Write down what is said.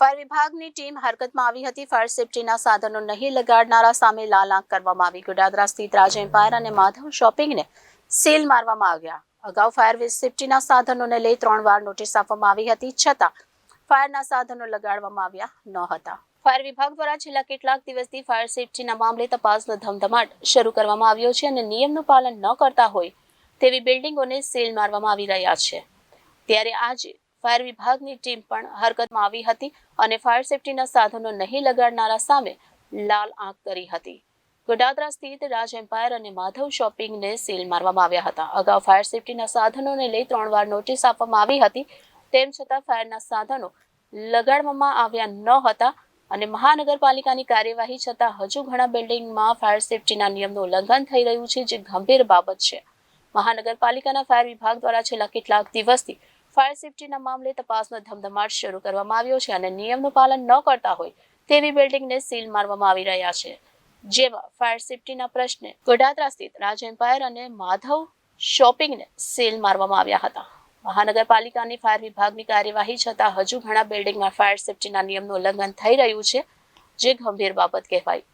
Fire વિભાગની team હરકતમાં આવી હતી। ફાયર સેફટીના સાધનો નહીં લગાડનારા સામે લાલ આંખ કરવામાં આવી। ગોડાદરા સ્થિત રાજ એમ્પાયર અને માધવ શોપિંગને સીલ મારવામાં આવ્યા। અગાઉ ફાયર સેફટીના સાધનોને લઈ 3 વાર નોટિસ આપવામાં આવી હતી, છતાં ફાયરના સાધનો લગાડવામાં આવ્યા ન હતા। ફાયર વિભાગ દ્વારા છેલ્લા કેટલાક દિવસથી ફાયર સેફટીના મામલે તપાસનો ધમધમાટ શરૂ કરવામાં આવ્યો છે અને નિયમનું પાલન ન કરતા હોય તેવી બિલ્ડિંગોને સીલ મારવામાં આવી રહ્યા છે। ત્યારે આજે ફાયર વિભાગની ટીમ પણ હરકતમાં આવી હતી અને ફાયર સેફટીના સાધનો નહીં લગાડનારા સામે લાલ આંખ કરી હતી। ગોડાદરા સ્થિત રાજ એમ્પાયર અને માધવ શોપિંગને સીલ મારવામાં આવ્યા હતા। અગાઉ ફાયર સેફટીના સાધનોને લઈ 3 વાર નોટિસ આપવામાં આવી હતી, તેમ છતાં ફાયરના સાધનો લગાડવામાં આવ્યા ન હતા અને મહાનગરપાલિકાની કાર્યવાહી છતાં હજુ ઘણા બિલ્ડિંગમાં ફાયર સેફટીના નિયમનું ઉલ્લંઘન થઈ રહ્યું છે, જે ગંભીર બાબત છે। મહાનગરપાલિકાના ફાયર વિભાગ દ્વારા છેલ્લા કેટલાક દિવસથી ફાયર સેફટીના મામલે તપાસનો ધમધમાટ શરૂ કરવામાં આવ્યો છે અને નિયમનું પાલન ન કરતા હોય તેવી બિલ્ડિંગને સીલ મારવામાં આવી રહ્યા છે। જેમાં ફાયર સેફટીના પ્રશ્ને ગોડાદરા સ્થિત રાજ એમ્પાયર અને માધવ શોપિંગને સીલ મારવામાં આવ્યા હતા। મહાનગરપાલિકાની ફાયર વિભાગની કાર્યવાહી છતાં હજુ ઘણા બિલ્ડિંગમાં ફાયર સેફટીના નિયમનું ઉલ્લંઘન થઈ રહ્યું છે, જે ગંભીર બાબત કહેવાય।